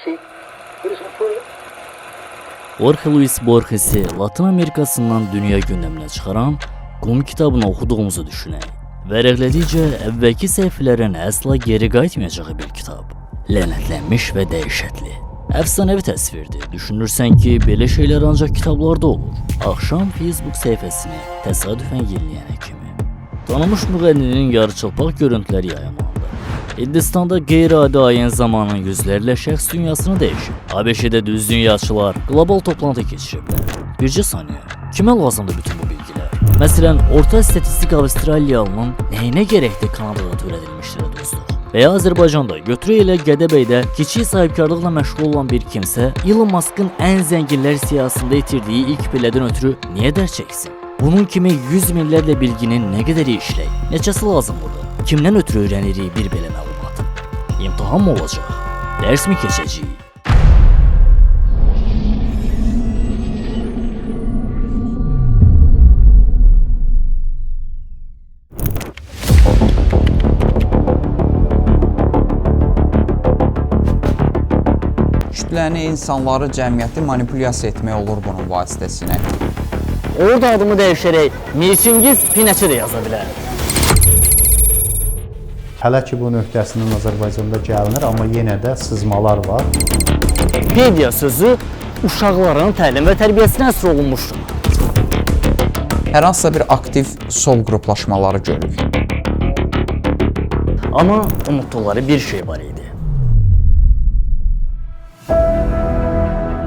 Sí. Pero eso fue Jorge Luis Borges'i Latın Amerikasından dünya gündəminə çıxaran Qum kitabını oxuduğumuzu düşünək. Vərəqlədikcə əvvəlki səhifələrin əsla geri qayıtmayacağı bir kitab. Lənətlənmiş və dəhşətli. Əfsanəvi təsvirdir. Düşünürsən ki, belə şeylər ancaq kitablarda olur. Axşam Facebook səhifəsini təsadüfən yeniləyənə kimi. Tanınmış müğənninin yarıçılpaq görüntüləri yayımlandı. Hindistanda qeyri-adi ayın zamanı yüzlərlə şəxs dünyasını dəyişib. ABŞ-də düz dünyaçılar qlobal toplantı keçiriblər. Bircə saniyə. Kimə lazımdır bütün bu bilgilər? Məsələn, orta statistik Avstraliyalının nəyinə gərəkdir Kanadada törədilmişdir dostlar? Və ya Azərbaycanda götürü ilə Gədəbəydə kiçik sahibkarlıqla məşğul olan bir kimsə Elon Musk'ın ən zənginlər siyasında itirdiyi ilk pillədən ötürü niyə dərd çəksin? Bunun kimi yüz minlərlə bilginin nə qədəri işlək, neçəsi lazımdır? Kimdən ötürü öyrənirik bir belə məlumatı? İmtahan mı olacaq? Dərs mi keçəcəyik? Kütləni, insanları, cəmiyyəti manipulyasiya etmək olur bunun vasitəsilə. Orada adımı dəyişərək Mirçingiz Pinəçi də yaza bilər. Hələ ki bu nöqtəsindən Azərbaycanda gəlinir, amma yenə də sızmalar var. Pedia sözü uşaqların təlim və tərbiyəsinə əsr olunmuşdur. Hər hansısa bir aktiv sol qruplaşmaları görürük. Amma unutduqları bir şey var idi.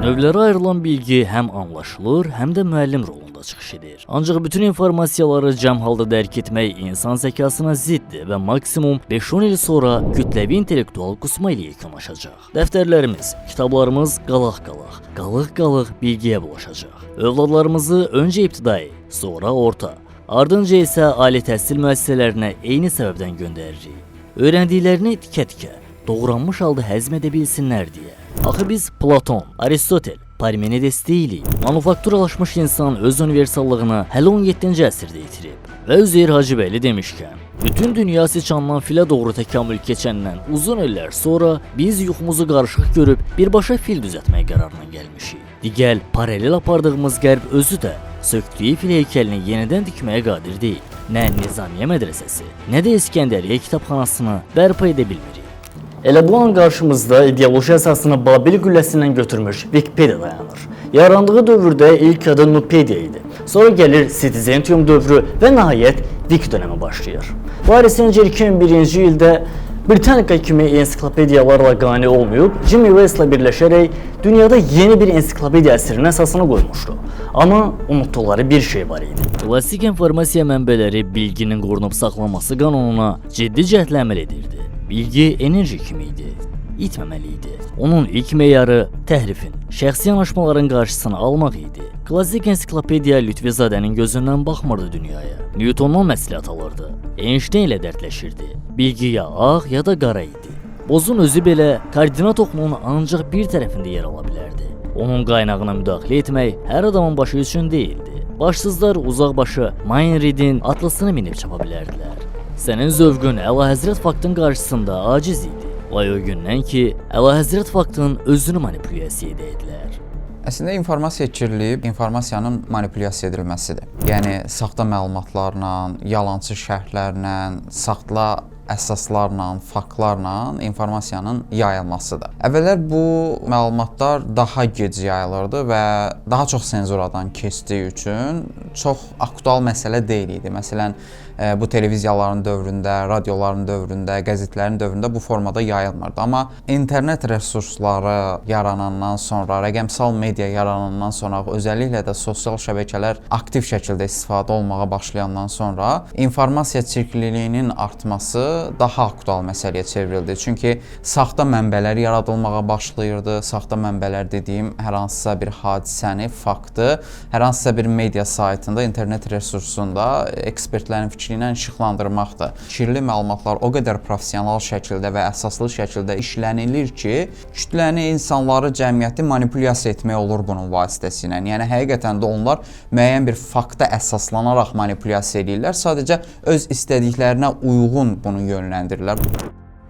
Növlərə ayrılan bilgi həm anlaşılır, həm də müəllim rolunda çıxış edir. Ancaq bütün informasiyaları cəm halda dərk etmək insan zəkasına ziddir və maksimum 5-10 il sonra kütləvi intellektual qusma ilə yekunlaşacaq. Dəftərlərimiz, kitablarımız qalıq-qalıq bilgiyə bulaşacaq. Övladlarımızı öncə ibtidai, sonra orta, ardınca isə ali təhsil müəssisələrinə eyni səbəbdən göndəririk. Öyrəndiklərini tikə-tikə, doğranmış halda həzm edə bilsinlər deyə. Axı biz Platon, Aristotel, Parmenides deyilik. Manufakturalaşmış insan öz universallığını hələ 17-ci əsrdə itirib. Və Üzeyir Hacıbəyli demişkən, bütün dünya siçandan filə doğru təkamül keçəndən uzun illər sonra biz yuxumuzu qarışıq görüb birbaşa fil düzəltmək qərarına gəlmişik. Digəl, paralel apardığımız qərb özü də söktüyü fil heykəlini yenidən dikməyə qadir deyil. Nə Nizamiye mədrəsəsi, nə də İskəndəriyyə kitabxanasını bərpa edə bilmirik. Elə bu an qarşımızda ideoloji əsasını Babil qülləsindən götürmüş Wikipedia dayanır. Yarandığı dövrdə ilk adı Nupedia idi. Sonra gəlir Citizentium dövrü və nəhayət Wiki dönəmi başlayır. Varisinca 2001-ci ildə Britannica kimi ensiklopediyalarla qane olmayıb, Jimmy West'la birləşərək dünyada yeni bir ensiklopediya əsrinin əsasını qoymuşdu. Amma unutduqları bir şey var idi. Klassik informasiya mənbələri bilginin qorunub saxlanması qanununa ciddi cəhdlə əməl edirdi. Bilgi enerji kimi idi, itməməli idi. Onun ilk meyarı təhrifin, şəxsi yanaşmaların qarşısını almaq idi. Klassik ensiklopediya Lütfizadənin gözündən baxmırdı dünyaya. Newtondan məsləhət alırdı. Einstein ilə dərdləşirdi. Bilgi ya ağ ya da qara idi. Bozun özü belə koordinat oxunun ancaq bir tərəfində yer ala bilərdi. Onun qaynağına müdaxilə etmək hər adamın başı üçün deyildi. Başsızlar uzaqbaşı Mayn Reed'in atlasını minib çapa bilərdilər. Sənin zövqün Əlahəzrət faktın qarşısında aciz idi. Vay o gündən ki, Əlahəzrət faktın özünü manipulyasiya edədilər. Əslində informasiya kirliyib informasiyanın manipulyasiya edilməsidir. Yəni saxta məlumatlarla, yalançı şərhlərlə, saxta əsaslarla, faktlarla informasiyanın yayılmasıdır. Əvvəllər bu məlumatlar daha gec yayılırdı və daha çox senzuradan keçdiyi üçün çox aktual məsələ deyil idi. Məsələn, bu televiziyaların dövründə, radioların dövründə, qəzetlərin dövründə bu formada yayılmırdı. Amma internet resursları yaranandan sonra, rəqəmsal media yaranandan sonra, özəlliklə də sosial şəbəkələr aktiv şəkildə istifadə olmağa başlayandan sonra informasiya çirkliliyinin artması daha aktual məsələyə çevrildi. Çünki saxta mənbələr yaradılmağa başlayırdı. Saxta mənbələr dediyim hər hansısa bir hadisəni, faktı, hər hansısa bir media saytında, internet resursunda ekspertlərin fikri ilə işıqlandırmaqdır. Kirli məlumatlar o qədər professional şəkildə və əsaslı şəkildə işlənilir ki, kütləni, insanları, cəmiyyəti manipulyasiya etmək olur bunun vasitəsilə. Yəni həqiqətən də onlar müəyyən bir fakta əsaslanaraq manipulyasiya edirlər. Sadəcə öz istədiklərinə uyğun bunu yönləndirirlər.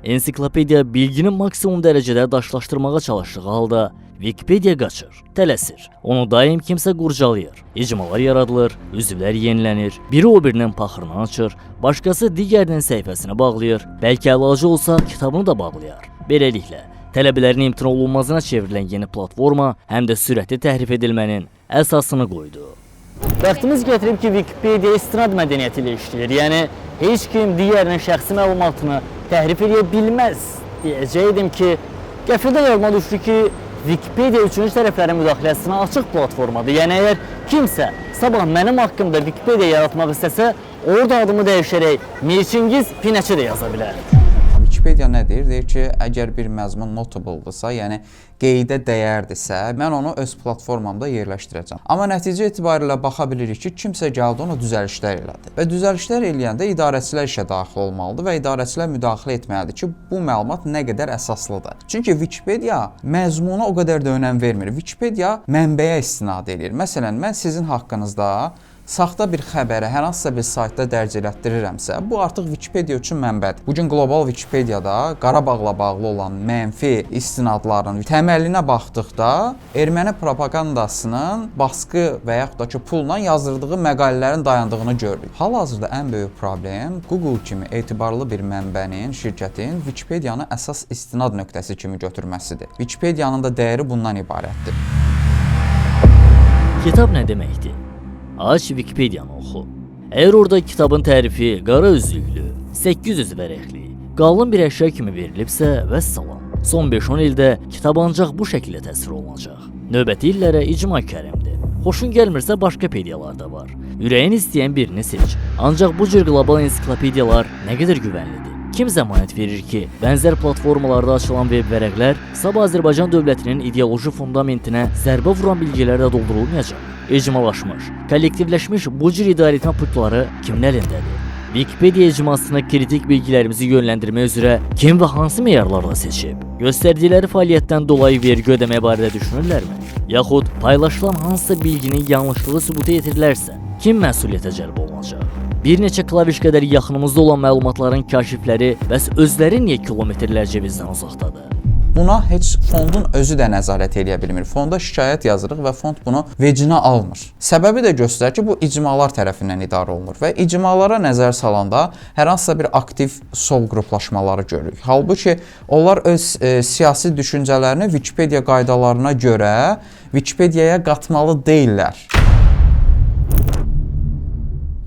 ensiklopediya bilgini maksimum dərəcədə daşlaşdırmağa çalışdığı halda Wikipedia qaçır, tələsir. Onu daim kimsə qurcalayır. İcmalar yaradılır, üzvlər yenilənir, biri o birinin paxırını açır, başqası digərinin səhifəsini bağlayır, bəlkə əlacı olsa kitabını da bağlayar. Beləliklə, tələbələrin imtina olunmazına çevrilən yeni platforma həm də sürətli təhrif edilmənin əsasını qoydu. Bəxtimiz gətirib ki, Wikipedia istinad mədəniyyəti ilə işləyir. Yəni, heç kim digərinin şəxsi məlumatını təhrif edə bilməz. Deyəcəkdim ki, qəfildən yadıma düşdü ki, Wikipedia üçüncü tərəflərin müdaxiləsinə açıq platformadır. Yəni, əgər kimsə sabah mənim haqqımda Wikipedia yaratmaq istəsə, orada adımı dəyişərək Mirçingiz Pinəçi də yaza bilər. Wikipedia nə deyir? Deyir ki, əgər bir məzmun notable-dırsa, yəni qeydə dəyərdirsə, mən onu öz platformamda yerləşdirəcəm. Amma nəticə etibarilə baxa bilirik ki, kimsə gəldi ona düzəlişlər elədi. Və düzəlişlər eləyəndə idarəçilər işə daxil olmalıdır və idarəçilər müdaxilə etməlidir ki, bu məlumat nə qədər əsaslıdır. Çünki Wikipedia məzmuna o qədər də önəm vermir. Wikipedia mənbəyə istinad edir. Məsələn, mən sizin haqqınızda saxta bir xəbəri hər hansısa bir saytda dərc elətdirirəmsə, bu artıq Wikipedia üçün mənbədir. Bugün qlobal Wikipediada Qarabağla bağlı olan mənfi istinadların təməlinə baxdıqda erməni propagandasının baskı və yaxud da ki, pulla yazdırdığı məqalələrin dayandığını görürük. Hal-hazırda ən böyük problem Google kimi etibarlı bir mənbənin, şirkətin Wikipedianı əsas istinad nöqtəsi kimi götürməsidir. Wikipedianın da dəyəri bundan ibarətdir. Kitab nə deməkdir? Aç Wikipedianı oxu. Əgər orada kitabın tərifi qara üzlüklü, 800 vərəqli, qalın bir əşya kimi verilibsə, vəssalam. Son 5-10 ildə kitab ancaq bu şəkildə təsvir olunacaq. Növbəti illərə icma kərimdir. Xoşun gəlmirsə başqa pediyalar da var. Ürəyin istəyən birini seç. Ancaq bu cür qlobal ensiklopediyalar nə qədər güvənlidir? Kim zəmanət verir ki, bənzər platformalarda açılan veb vərəqlər sabah Azərbaycan dövlətinin ideoloji fundamentinə zərbə vuran bilgilərlə doldurulmayacaq? İcmalaşmış, kollektivləşmiş bu cür idarəetmə pultları kimin əlindədir? Wikipedia icmasına kritik bilgilərimizi yönləndirmək üzrə kim və hansı meyarlarla seçib? Göstərdikləri fəaliyyətdən dolayı vergi ödəmək barədə düşünürlərmi? Yaxud paylaşılan hansısa bilginin yanlışlığı sübut etirilərsə, kim məsuliyyətə cəlb olunacaq? Bir neçə klaviş qədər yaxınımızda olan məlumatların kaşifləri bəs özləri niyə kilometrlərcə bizdən uzaqdadır? Buna heç fondun özü də nəzarət edə bilmir. Fonda şikayət yazırıq və fond bunu vecinə almır. Səbəbi də göstərir ki, bu icmalar tərəfindən idarə olunur və icmalara nəzər salanda hər hansısa bir aktiv sol qruplaşmaları görürük. Halbuki onlar öz siyasi düşüncələrini Wikipedia qaydalarına görə Wikipediaya qatmalı deyillər.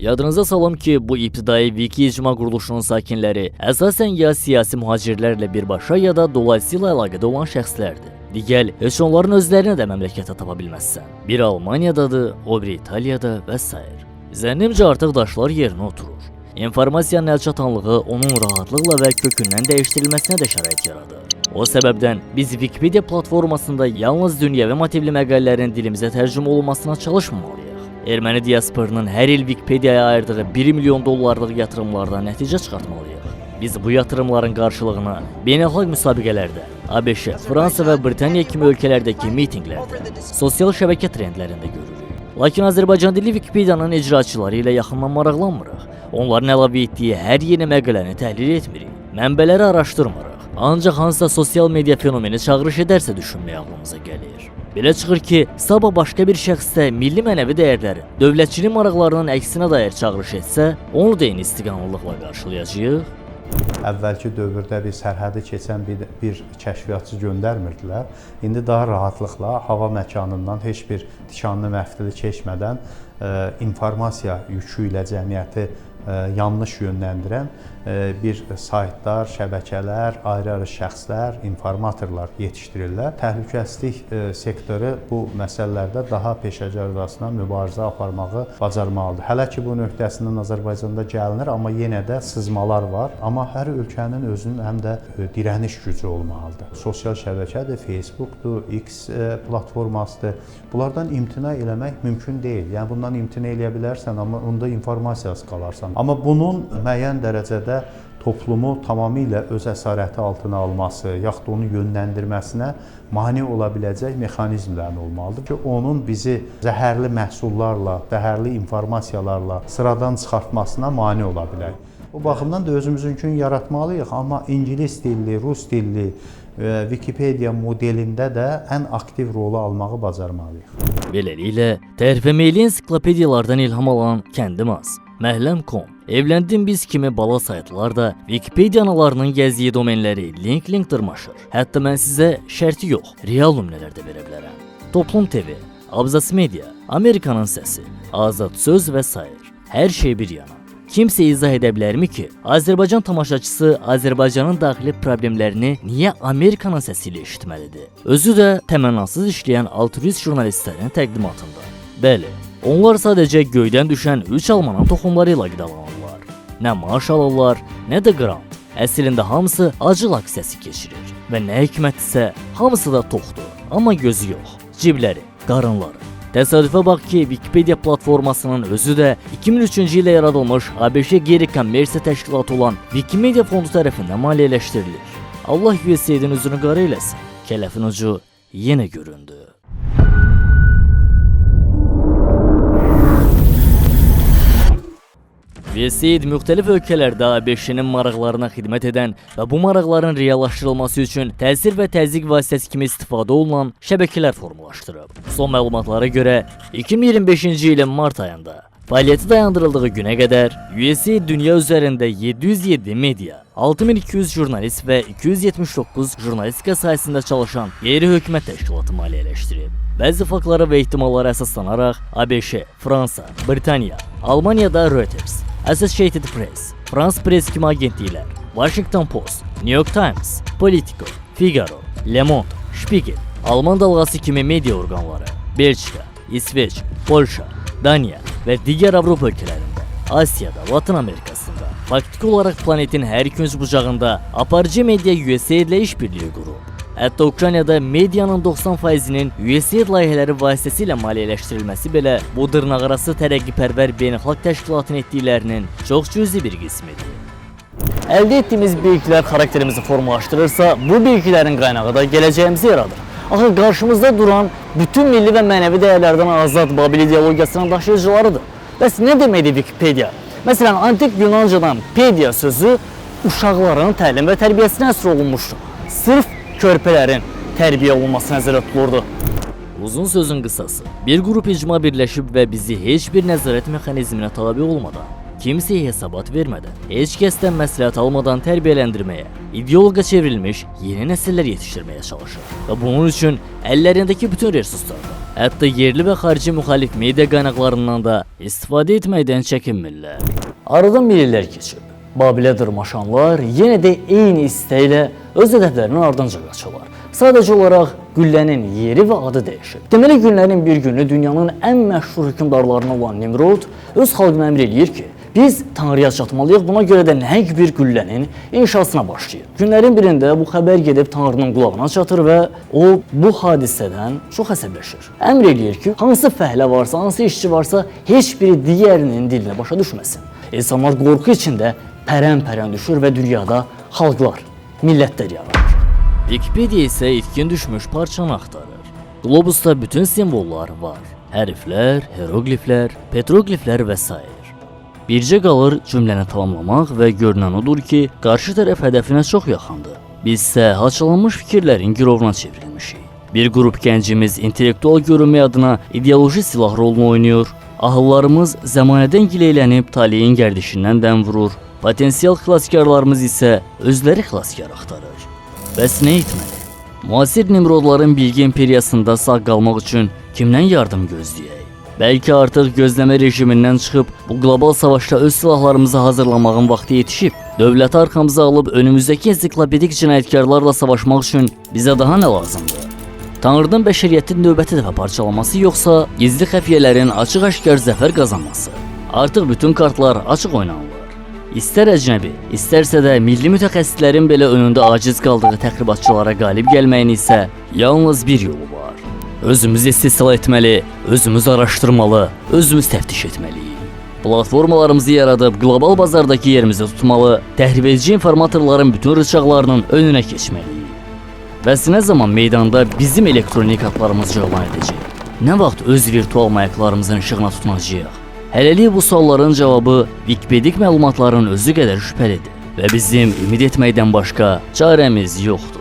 Yadınıza salım ki, bu ibtidai Wiki icma quruluşunun sakinləri əsasən ya siyasi mühacirlərlə birbaşa ya da dolayısıyla əlaqədə olan şəxslərdir. Digər, heç onların özlərini də məmləkətə tapa bilməzsən. Biri Almaniyadadır, o biri İtaliyada və s. Zənnimcə artıq daşlar yerinə oturur. İnformasiyanın əlçatanlığı onun rahatlıqla və kökündən dəyişdirilməsinə də şərait yaradır. O səbəbdən biz Wikipedia platformasında yalnız dünyəvi motivli məqalələrin dilimizə tərcümə olunmasına çalışmamalıyıq. Erməni diasporunun hər il Wikipediaya ayırdığı 1 milyon dollarlıq yatırımlardan nəticə çıxartmalıyıq. Biz bu yatırımların qarşılığını beynəlxalq müsabiqələrdə, ABŞ, Fransa və Britaniya kimi ölkələrdəki mitinqlərdə, sosial şəbəkə trendlərində görürük. Lakin Azərbaycan dilli Wikipedianın icraçıları ilə yaxından maraqlanmırıq. Onların əlavə etdiyi hər yeni məqaləni təhlil etmirik, mənbələri araşdırmırıq. Ancaq hansısa sosial media fenomeni çağırış edərsə düşünmək ağlımıza gəlir. Belə çıxır ki, sabah başqa bir şəxsdə milli mənəvi dəyərlərin, dövlətçilik maraqlarının əksinə dair çağırış etsə, onu da eyni istiqanlılıqla qarşılayacağıq. Əvvəlki dövrdə bir sərhədi keçən bir kəşfiyyatçı göndərmirdilər. İndi daha rahatlıqla hava məkanından heç bir tikanlı məftili keçmədən informasiya yükü ilə cəmiyyəti yanlış yönləndirən bir saytlar, şəbəkələr, ayrı-ayrı şəxslər, informatorlar yetişdirirlər. Təhlükəsizlik sektoru bu məsələlərdə daha peşəkarcasına mübarizə aparmağı bacarmalıdır. Hələ ki, bu nöqtəsindən Azərbaycanda gəlinir, amma yenə də sızmalar var. Amma hər ölkənin özünün həm də dirəniş gücü olmalıdır. Sosial şəbəkədir, Facebookdur, X platformasıdır. Bunlardan imtina eləmək mümkün deyil. Yəni, bundan imtina eləyə bilərsən, amma onda informasiyası qalarsan. Amma bunun müəyyən dərəcədə toplumu tamamilə öz əsarəti altına alması, yaxud onu yönləndirməsinə mane ola biləcək mexanizmlərin olmalıdır ki, onun bizi zəhərli məhsullarla, zəhərli informasiyalarla sıradan çıxartmasına mane ola bilər. O baxımdan da özümüzünkünü yaratmalıyıq, amma ingilis dilli, rus dilli Wikipedia modelində də ən aktiv rolu almağı bacarmalıyıq. Beləliklə, tərifəməyli ensiklopediyalardan ilham alan Kəndimaz, Məhləm.com, Evləndim Biz kimi bala saytlar da Wikipedia analarının gəzdiyi domenləri link dırmaşır. Hətta mən sizə şərti yox, real nümunələr də verə bilərəm. Toplum TV, Abzas Media, Amerikanın Səsi, Azad Söz və sair. Hər şey bir yana. Kimsə izah edə bilərmi ki, Azərbaycan tamaşaçısı Azərbaycanın daxili problemlərini niyə Amerikanın səsi ilə eşitməlidir? Özü də təmənnasız işləyən altruist jurnalistlərin təqdimatında. Bəli, onlar sadəcə göydən düşən 3 almanın toxumları ilə qidalanırlar. Nə maaş alırlar, nə də qrant. Əslində hamısı acı aksiyası keçirir və nə hikmətdirsə, hamısı da toxdur, amma gözü yox, cibləri, qarınları. Təsadüfə bax ki, Wikipedia platformasının özü də 2003-cü ildə yaradılmış ABŞ qeyri-kommersiya təşkilatı olan Wikimedia fondu tərəfindən maliyyələşdirilir. Allah USAID-in üzünü qara eləsin. Kələfin ucu yenə göründü. USAID müxtəlif ölkələrdə ABŞ-nin maraqlarına xidmət edən və bu maraqların reallaşdırılması üçün təsir və təzyiq vasitəsi kimi istifadə olunan şəbəkələr formalaşdırıb. Son məlumatlara görə 2025-ci ilin mart ayında fəaliyyəti dayandırıldığı günə qədər USAID dünya üzərində 707 media, 6200 jurnalist və 279 jurnalistika sahəsində çalışan qeyri-hökumət təşkilatı maliyyələşdirib. Bəzi faktlara və ehtimallara əsaslanaraq ABŞ, Fransa, Britaniya, Almaniyada Reuters, Associated Press, Frans Press kimi agentliklər, Washington Post, New York Times, Politico, Figaro, Le Monde, Spiegel, Alman dalğası kimi media orqanları, Belçika, İsveç, Polşa, Daniya və digər Avropa ölkələrində, Asiyada, Latın Amerikasında, faktiki olaraq planetin hər iki bucağında aparıcı media USAID ilə işbirliyi qurub. Hətta Ukraynada medianın 90%-nin USAID layihələri vasitəsilə maliyyələşdirilməsi belə bu dırnaqarası tərəqqipərvər beynəlxalq təşkilatın etdiklərinin çox cüzi bir qismidir. Əldə etdiyimiz biliklər xarakterimizi formalaşdırırsa, bu biliklərin qaynağı da gələcəyimizi yaradır. Axı qarşımızda duran bütün milli və mənəvi dəyərlərdən azad Babil ideologiyasının daşıyıcılarıdır. Bəs nə deməkdir Wikipedia? Məsələn, antik Yunancadan pedia sözü uşaqların təlim və tərbiyəsinə həsr olunmuşdur. Sırf körpələrin tərbiyə olunması nəzərdə tutulurdu. Uzun sözün qısası, bir qrup icma birləşib və bizi heç bir nəzarət mexanizminə tabi olmadan, kimsəyə hesabat vermədən, heç kəsdən məsləhət almadan tərbiyələndirməyə, ideoloqa çevrilmiş yeni nəsillər yetişdirməyə çalışır. Və bunun üçün əllərindəki bütün resurslardan, hətta yerli və xarici müxalif media qaynaqlarından da istifadə etməkdən çəkinmirlər. Aradan bir illər keçib. Babilə dırmaşanlar yenə də eyni istəklə öz hədəflərinin ardınca qaçırlar. Sadəcə olaraq güllənin yeri və adı dəyişib. Deməli günlərin bir günü dünyanın ən məşhur hökmdarlarından olan Nimrod öz xalqına əmr eləyir ki, biz Tanrıya çatmalıyıq, buna görə də nəhəng bir güllənin inşasına başlayır. Günlərin birində bu xəbər gedib Tanrının qulağına çatır və o bu hadisədən çox əsəbləşir. Əmr eləyir ki, hansı fəhlə varsa, hansı işçi varsa heç biri digərinin dilinə başa düşməsin. İnsanlar qorxu içində pərən-pərən düşür və dünyada xalqlar, millətlər yaranır. Wikipedia isə itkin düşmüş parçanı axtarır. Qlobusda bütün simvollar var. Hərflər, hierogliflər, petrogliflər və s. Bircə qalır cümləni tamamlamaq və görünən odur ki, qarşı tərəf hədəfinə çox yaxındır. Biz isə haçalanmış fikirlərin girovuna çevrilmişik. Bir qrup gəncimiz intellektual görünmək adına ideoloji silah rolunu oynayır. Ahıllarımız zəmanədən gileylənib taleyin gərdişindən dəm vurur. Potensial xilaskarlarımız isə özləri xilaskar axtarır. Bəs nə etməli? Müasir Nimrodların bilgi imperiyasında sağ qalmaq üçün kimdən yardım gözləyək? Bəlkə artıq gözləmə rejimindən çıxıb bu qlobal savaşda öz silahlarımızı hazırlamağın vaxtı yetişib. Dövləti arxamıza alıb önümüzdəki ensiklopedik cinayətkarlarla savaşmaq üçün bizə daha nə lazımdır? Tanrının bəşəriyyətin növbəti dəfə parçalaması yoxsa gizli xəfiyyələrin açıq-aşkar zəfər qazanması? Artıq bütün kartlar açıq oynanılır. İstər əcnəbi, istərsə də milli mütəxəssislərin belə önündə aciz qaldığı təxribatçılara qalib gəlməyin isə yalnız bir yolu var. Özümüz istehsal etməli, özümüz araşdırmalı, özümüz təftiş etməliyik. Platformalarımızı yaradıb qlobal bazardakı yerimizi tutmalı, təhribedici informatorların bütün rıçaqlarının önünə keçməliyik. Bəs nə zaman meydanda bizim elektronik atlarımız cəvlan edəcək? Nə vaxt öz virtual mayaklarımızın işığına tutunacağıq? Hələlik bu sualların cavabı Wikipedik məlumatların özü qədər şübhəlidir və bizim ümid etməkdən başqa çarəmiz yoxdur.